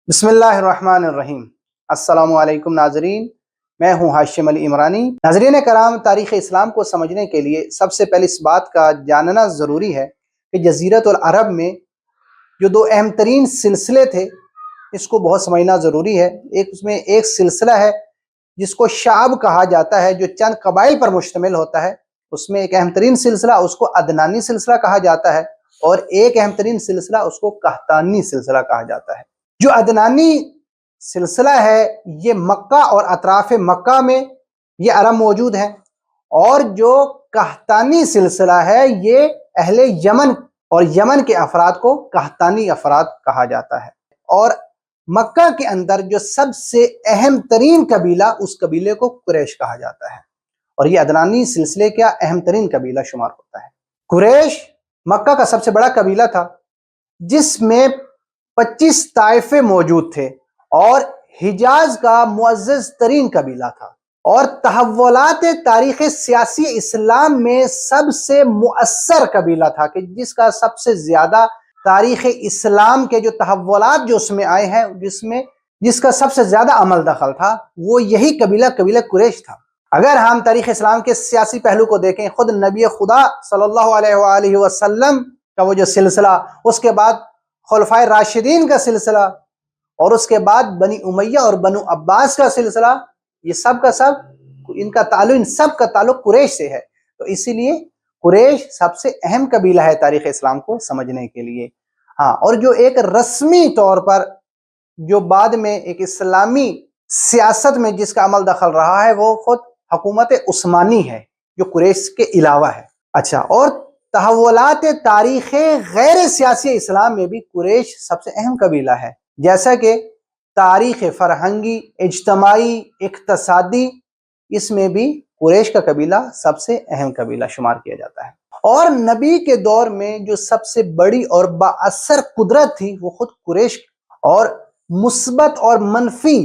بسم اللہ الرحمن الرحیم۔ السلام علیکم ناظرین، میں ہوں ہاشم علی عمرانی۔ ناظرین کرام، تاریخ اسلام کو سمجھنے کے لیے سب سے پہلے اس بات کا جاننا ضروری ہے کہ جزیرۃ العرب میں جو دو اہم ترین سلسلے تھے اس کو بہت سمجھنا ضروری ہے۔ اس میں ایک سلسلہ ہے جس کو شعب کہا جاتا ہے، جو چند قبائل پر مشتمل ہوتا ہے۔ اس میں ایک اہم ترین سلسلہ اس کو عدنانی سلسلہ کہا جاتا ہے، اور ایک اہم ترین سلسلہ اس کو قحطانی سلسلہ کہا جاتا ہے۔ جو عدنانی سلسلہ ہے یہ مکہ اور اطراف مکہ میں یہ عرب موجود ہیں، اور جو قحطانی سلسلہ ہے یہ اہل یمن اور یمن کے افراد کو قحطانی افراد کہا جاتا ہے۔ اور مکہ کے اندر جو سب سے اہم ترین قبیلہ، اس قبیلے کو قریش کہا جاتا ہے، اور یہ عدنانی سلسلے کا اہم ترین قبیلہ شمار ہوتا ہے۔ قریش مکہ کا سب سے بڑا قبیلہ تھا، جس میں 25 طائفے موجود تھے، اور حجاز کا معزز ترین قبیلہ تھا، اور تحولات تاریخ سیاسی اسلام میں سب سے مؤثر قبیلہ تھا، کہ جس کا سب سے زیادہ تاریخ اسلام کے جو تحولات جو اس میں آئے ہیں، جس کا سب سے زیادہ عمل دخل تھا، وہ یہی قبیلہ قریش تھا۔ اگر ہم تاریخ اسلام کے سیاسی پہلو کو دیکھیں، خود نبی خدا صلی اللہ علیہ وآلہ وسلم کا وہ جو سلسلہ، اس کے بعد خلفائے راشدین کا سلسلہ، اور اس کے بعد بنی امیہ اور بنو عباس کا سلسلہ، یہ سب کا سب ان سب کا تعلق قریش سے ہے۔ تو اسی لیے قریش سب سے اہم قبیلہ ہے تاریخ اسلام کو سمجھنے کے لیے۔ ہاں، اور جو ایک رسمی طور پر جو بعد میں ایک اسلامی سیاست میں جس کا عمل دخل رہا ہے، وہ خود حکومت عثمانی ہے، جو قریش کے علاوہ ہے۔ اچھا، اور تحولات تاریخ غیر سیاسی اسلام میں بھی قریش سب سے اہم قبیلہ ہے، جیسا کہ تاریخ فرہنگی، اجتماعی، اقتصادی، اس میں بھی قریش کا قبیلہ سب سے اہم قبیلہ شمار کیا جاتا ہے۔ اور نبی کے دور میں جو سب سے بڑی اور با اثر قدرت تھی وہ خود قریش، اور مثبت اور منفی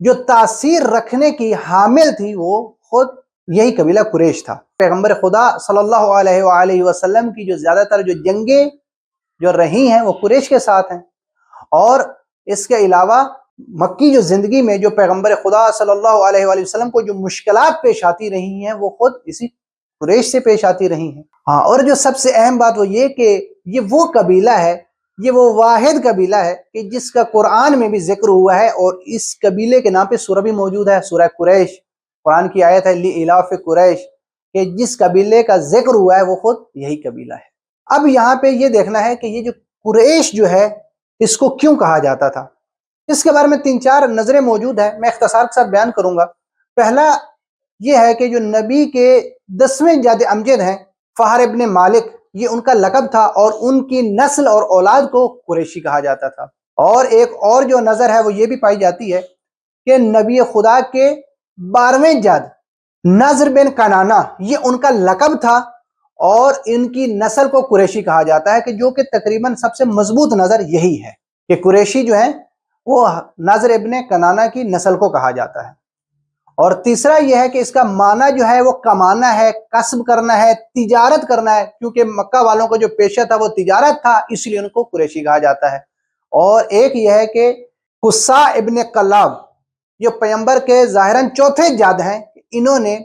جو تاثیر رکھنے کی حامل تھی وہ خود یہی قبیلہ قریش تھا۔ پیغمبر خدا صلی اللہ علیہ وآلہ وسلم کی جو زیادہ تر جو جنگیں جو رہی ہیں وہ قریش کے ساتھ ہیں، اور اس کے علاوہ مکی جو زندگی میں جو پیغمبر خدا صلی اللہ علیہ وآلہ وسلم کو جو مشکلات پیش آتی رہی ہیں وہ خود اسی قریش سے پیش آتی رہی ہیں۔ ہاں، اور جو سب سے اہم بات وہ یہ کہ یہ وہ قبیلہ ہے، یہ وہ واحد قبیلہ ہے کہ جس کا قرآن میں بھی ذکر ہوا ہے، اور اس قبیلے کے نام پہ سورہ بھی موجود ہے، سورہ قریش۔ قرآن کی آیت ہے لِإِلَافِ قریش، کہ جس قبیلے کا ذکر ہوا ہے وہ خود یہی قبیلہ ہے۔ اب یہاں پہ یہ دیکھنا ہے کہ یہ جو قریش جو ہے اس کو کیوں کہا جاتا تھا، اس کے بارے میں 3-4 نظریں موجود ہیں، میں اختصار کے ساتھ بیان کروں گا۔ پہلا یہ ہے کہ جو نبی کے 10ویں جد امجد ہیں فہر ابن مالک، یہ ان کا لقب تھا، اور ان کی نسل اور اولاد کو قریشی کہا جاتا تھا۔ اور ایک اور جو نظر ہے وہ یہ بھی پائی جاتی ہے کہ نبی خدا کے 12ویں جد نضر بن کنانہ، یہ ان کا لقب تھا، اور ان کی نسل کو قریشی کہا جاتا ہے، کہ جو کہ تقریباً سب سے مضبوط نظر یہی ہے کہ قریشی جو ہیں وہ نضر ابن کنانہ کی نسل کو کہا جاتا ہے۔ اور تیسرا یہ ہے کہ اس کا معنی جو ہے وہ کمانا ہے، کسب کرنا ہے، تجارت کرنا ہے، کیونکہ مکہ والوں کا جو پیشہ تھا وہ تجارت تھا، اس لیے ان کو قریشی کہا جاتا ہے۔ اور ایک یہ ہے کہ قصا ابن قلاب، جو پیغمبر کے ظاہراً 4تھے جد ہیں، انہوں نے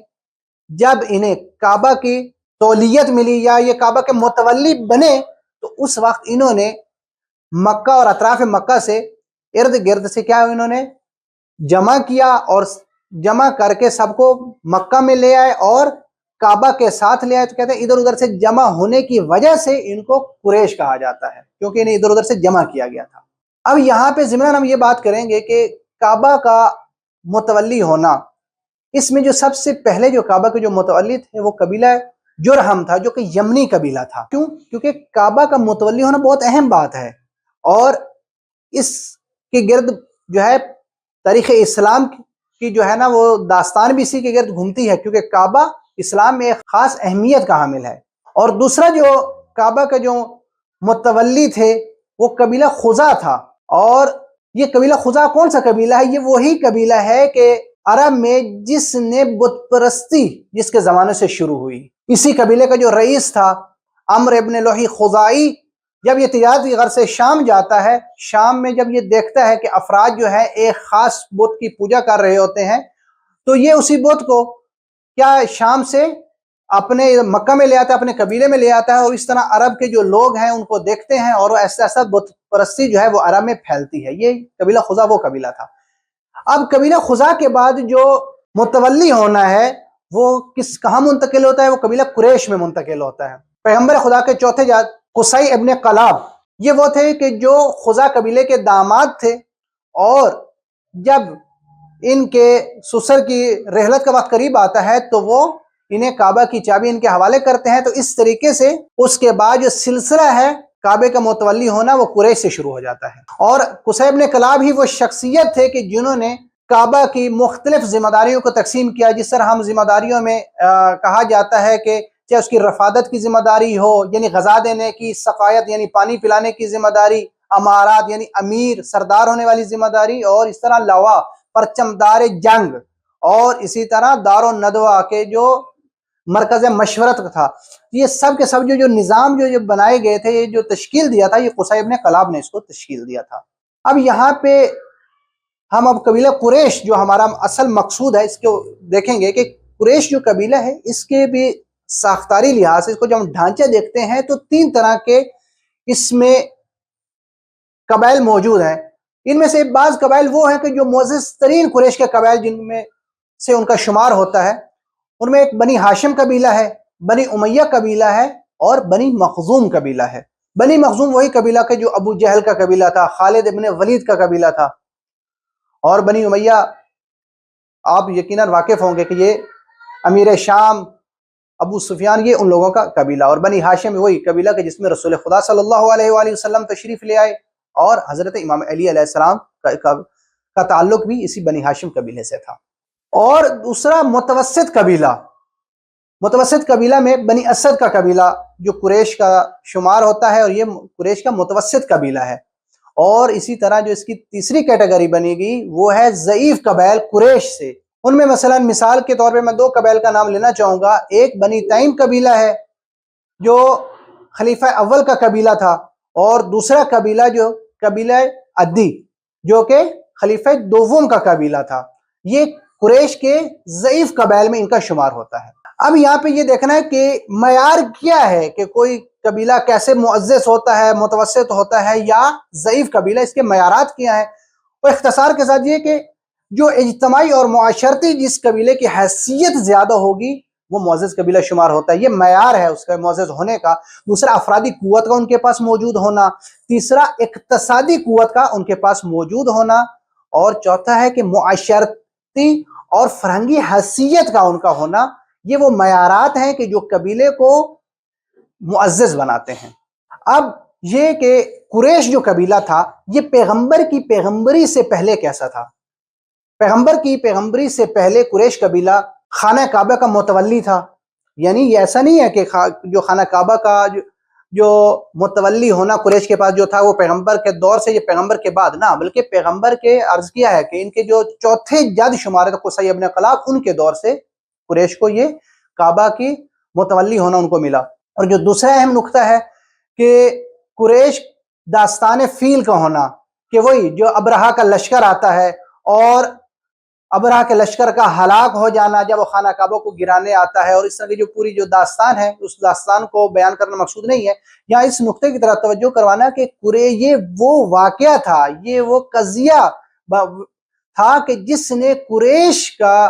جب انہیں کعبہ کی تولیت ملی یا یہ کعبہ کے متولی بنے، تو اس وقت انہوں نے مکہ اور اطراف مکہ سے ارد گرد سے کیا انہوں نے جمع کیا، اور جمع کر کے سب کو مکہ میں لے آئے اور کعبہ کے ساتھ لے آئے۔ تو کہتے ہیں ادھر ادھر سے جمع ہونے کی وجہ سے ان کو قریش کہا جاتا ہے، کیونکہ انہیں ادھر ادھر سے جمع کیا گیا تھا۔ اب یہاں پہ ضمن ہم یہ بات کریں گے کہ کعبہ کا متولی ہونا، اس میں جو سب سے پہلے جو کعبہ کے جو متولی تھے وہ قبیلہ جرہم تھا، جو کہ یمنی قبیلہ تھا۔ کیوں؟ کیونکہ کعبہ کا متولی ہونا بہت اہم بات ہے، اور اس کے گرد جو ہے تاریخ اسلام کی جو ہے نا وہ داستان بھی اسی کے گرد گھومتی ہے، کیونکہ کعبہ اسلام میں ایک خاص اہمیت کا حامل ہے۔ اور دوسرا جو کعبہ کا جو متولی تھے وہ قبیلہ خزا تھا، اور یہ قبیلہ خزا کون سا قبیلہ ہے؟ یہ وہی قبیلہ ہے کہ عرب میں جس نے بت پرستی جس کے زمانے سے شروع ہوئی۔ اسی قبیلے کا جو رئیس تھا عمرو ابن لوحی خزائی، جب یہ تجارتی غرض سے شام جاتا ہے، شام میں جب یہ دیکھتا ہے کہ افراد جو ہے ایک خاص بت کی پوجا کر رہے ہوتے ہیں، تو یہ اسی بت کو کیا شام سے اپنے مکہ میں لے آتا ہے، اپنے قبیلے میں لے آتا ہے، اور اس طرح عرب کے جو لوگ ہیں ان کو دیکھتے ہیں، اور ایسا ایسا بت پرستی جو ہے وہ عرب میں پھیلتی ہے۔ یہ قبیلہ خزا وہ قبیلہ تھا۔ اب قبیلہ خزا کے بعد جو متولی ہونا ہے وہ کہاں منتقل ہوتا ہے؟ وہ قبیلہ قریش میں منتقل ہوتا ہے۔ پیغمبر خدا کے چوتھے قصی ابن کلاب، یہ وہ تھے کہ جو خزا قبیلے کے داماد تھے، اور جب ان کے سسر کی رحلت کا وقت قریب آتا ہے تو وہ انہیں کعبہ کی چابی ان کے حوالے کرتے ہیں۔ تو اس طریقے سے اس کے بعد جو سلسلہ ہے کعبے کا متولی ہونا وہ قریش سے شروع ہو جاتا ہے۔ اور قصی ابن کلاب ہی وہ شخصیت تھے کہ جنہوں نے کعبہ کی مختلف ذمہ داریوں کو تقسیم کیا۔ جس طرح ہم ذمہ داریوں میں کہا جاتا ہے کہ چاہے اس کی رفادت کی ذمہ داری ہو، یعنی غذا دینے کی، سقایت یعنی پانی پلانے کی ذمہ داری، امارات یعنی امیر سردار ہونے والی ذمہ داری، اور اس طرح لوا پرچم دار جنگ، اور اسی طرح دار و ندوہ کے جو مرکز مشورت تھا، یہ سب کے سب جو نظام جو بنائے گئے تھے، یہ جو تشکیل دیا تھا، یہ قصی ابن کلاب نے اس کو تشکیل دیا تھا۔ اب یہاں پہ ہم اب قبیلہ قریش جو ہمارا اصل مقصود ہے اس کو دیکھیں گے کہ قریش جو قبیلہ ہے اس کے بھی ساختاری لحاظ سے اس کو جب ہم ڈھانچے دیکھتے ہیں تو تین طرح کے اس میں قبائل موجود ہیں۔ ان میں سے بعض قبائل وہ ہیں کہ جو معزز ترین قریش کے قبائل جن میں سے ان کا شمار ہوتا ہے، ان میں ایک بنی ہاشم قبیلہ ہے، بنی امیہ قبیلہ ہے، اور بنی مخزوم قبیلہ ہے۔ بنی مخزوم وہی قبیلہ کہ جو ابو جہل کا قبیلہ تھا، خالد ابن ولید کا قبیلہ تھا، اور بنی امیہ آپ یقیناً واقف ہوں گے کہ یہ امیر شام ابو سفیان یہ ان لوگوں کا قبیلہ، اور بنی ہاشم وہی قبیلہ کہ جس میں رسول خدا صلی اللہ علیہ وآلہ وسلم تشریف لے آئے، اور حضرت امام علی علیہ السلام کا تعلق بھی اسی بنی ہاشم قبیلے سے تھا۔ اور دوسرا متوسط قبیلہ، متوسط قبیلہ میں بنی اسد کا قبیلہ جو قریش کا شمار ہوتا ہے، اور یہ قریش کا متوسط قبیلہ ہے۔ اور اسی طرح جو اس کی تیسری کیٹیگری بنی گئی وہ ہے ضعیف قبائل قریش سے۔ ان میں مثلا مثال کے طور پہ میں دو قبائل کا نام لینا چاہوں گا۔ ایک بنی تیم قبیلہ ہے جو خلیفہ اول کا قبیلہ تھا، اور دوسرا قبیلہ جو قبیلہ عدی جو کہ خلیفہ دوم کا قبیلہ تھا۔ یہ قریش کے ضعیف قبائل میں ان کا شمار ہوتا ہے۔ اب یہاں پہ یہ دیکھنا ہے کہ معیار کیا ہے کہ کوئی قبیلہ کیسے معزز ہوتا ہے، متوسط ہوتا ہے یا ضعیف قبیلہ، اس کے معیارات کیا ہیں۔ اور اختصار کے ساتھ یہ کہ جو اجتماعی اور معاشرتی جس قبیلے کی حیثیت زیادہ ہوگی وہ معزز قبیلہ شمار ہوتا ہے۔ یہ معیار ہے اس کا معزز ہونے کا۔ دوسرا افرادی قوت کا ان کے پاس موجود ہونا، تیسرا اقتصادی قوت کا ان کے پاس موجود ہونا، اور چوتھا ہے کہ معاشرتی اور فرہنگی حیثیت کا ان کا ہونا۔ یہ وہ معیارات ہیں کہ جو قبیلے کو معزز بناتے ہیں۔ اب یہ کہ قریش جو قبیلہ تھا یہ پیغمبر کی پیغمبری سے پہلے کیسا تھا؟ پیغمبر کی پیغمبری سے پہلے قریش قبیلہ خانہ کعبہ کا متولی تھا۔ یعنی یہ ایسا نہیں ہے کہ جو خانہ کعبہ کا جو متولی ہونا قریش کے پاس جو تھا وہ پیغمبر کے دور سے، یہ پیغمبر کے بعد نہ، بلکہ پیغمبر کے عرض کیا ہے کہ ان کے جو چوتھے جد شمار تھے قصی ابن کلاب، ان کے دور سے قریش کو یہ کعبہ کی متولی ہونا ان کو ملا۔ اور جو دوسرا اہم نقطہ ہے کہ قریش داستان فیل کا ہونا، کہ وہی جو ابرہہ کا لشکر آتا ہے اور ابرہہ کے لشکر کا ہلاک ہو جانا جب وہ خانہ کعبہ کو گرانے آتا ہے، اور اس طرح کی جو پوری جو داستان ہے اس داستان کو بیان کرنا مقصود نہیں ہے۔ یہاں اس نقطے کی طرف توجہ کروانا کہ یہ وہ واقعہ تھا، یہ وہ قضیہ تھا کہ جس نے قریش کا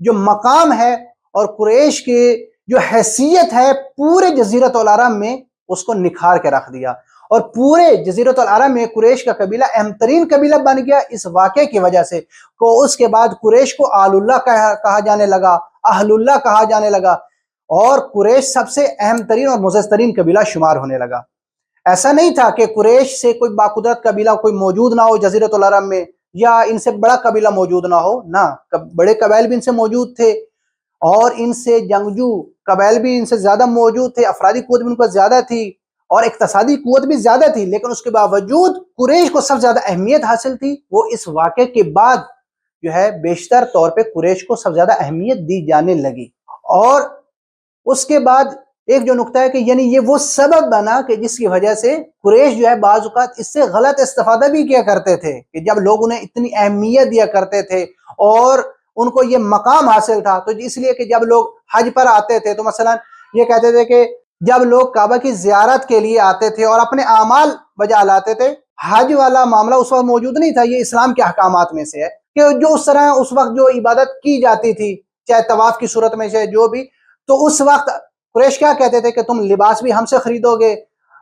جو مقام ہے اور قریش کی جو حیثیت ہے پورے جزیرۃ العرب میں اس کو نکھار کے رکھ دیا، اور پورے جزیرۃ العرب میں قریش کا قبیلہ اہم ترین قبیلہ بن گیا اس واقعے کی وجہ سے۔ اس کے بعد قریش کو آل اللہ کہا جانے لگا، اہل اللہ کہا جانے لگا، اور قریش سب سے اہم ترین اور معزز ترین قبیلہ شمار ہونے لگا۔ ایسا نہیں تھا کہ قریش سے کوئی باقدرت قبیلہ کوئی موجود نہ ہو جزیرۃ العرب میں، یا ان سے بڑا قبیلہ موجود نہ ہو، نہ، بڑے قبائل بھی ان سے موجود تھے، اور ان سے جنگجو قبائل بھی ان سے زیادہ موجود تھے، افرادی قوت بھی ان کو زیادہ تھی، اور اقتصادی قوت بھی زیادہ تھی، لیکن اس کے باوجود قریش کو سب سے زیادہ اہمیت حاصل تھی۔ وہ اس واقعے کے بعد جو ہے بیشتر طور پہ قریش کو سب سے زیادہ اہمیت دی جانے لگی، اور اس کے بعد ایک جو نقطہ ہے کہ یعنی یہ وہ سبب بنا کہ جس کی وجہ سے قریش جو ہے بعض اوقات اس سے غلط استفادہ بھی کیا کرتے تھے، کہ جب لوگ انہیں اتنی اہمیت دیا کرتے تھے اور ان کو یہ مقام حاصل تھا، تو اس لیے کہ جب لوگ حج پر آتے تھے تو مثلا یہ کہتے تھے کہ جب لوگ کعبہ کی زیارت کے لیے آتے تھے اور اپنے اعمال بجا لاتے تھے، حج والا معاملہ اس وقت موجود نہیں تھا، یہ اسلام کے احکامات میں سے ہے کہ جو اس طرح اس وقت جو عبادت کی جاتی تھی چاہے طواف کی صورت میں سے جو بھی، تو اس وقت قریش کیا کہتے تھے کہ تم لباس بھی ہم سے خریدو گے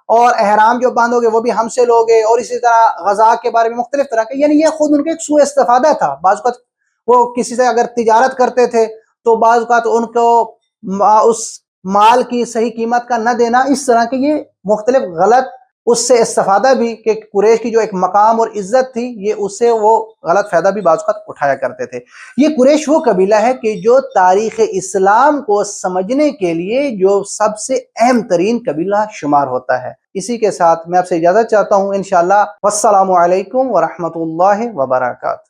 اور احرام جو باندھو گے وہ بھی ہم سے لوگے، اور اسی طرح غذا کے بارے میں مختلف طرح کے، یعنی یہ خود ان کے ایک سوء استفادہ تھا۔ بعض اوقات وہ کسی سے اگر تجارت کرتے تھے تو بعض اوقات ان کو اس مال کی صحیح قیمت کا نہ دینا، اس طرح کے یہ مختلف غلط اس سے استفادہ بھی کہ قریش کی جو ایک مقام اور عزت تھی یہ اس سے وہ غلط فائدہ بھی بعض اوقات اٹھایا کرتے تھے۔ یہ قریش وہ قبیلہ ہے کہ جو تاریخ اسلام کو سمجھنے کے لیے جو سب سے اہم ترین قبیلہ شمار ہوتا ہے۔ اسی کے ساتھ میں آپ سے اجازت چاہتا ہوں انشاءاللہ۔ والسلام علیکم ورحمۃ اللہ وبرکاتہ۔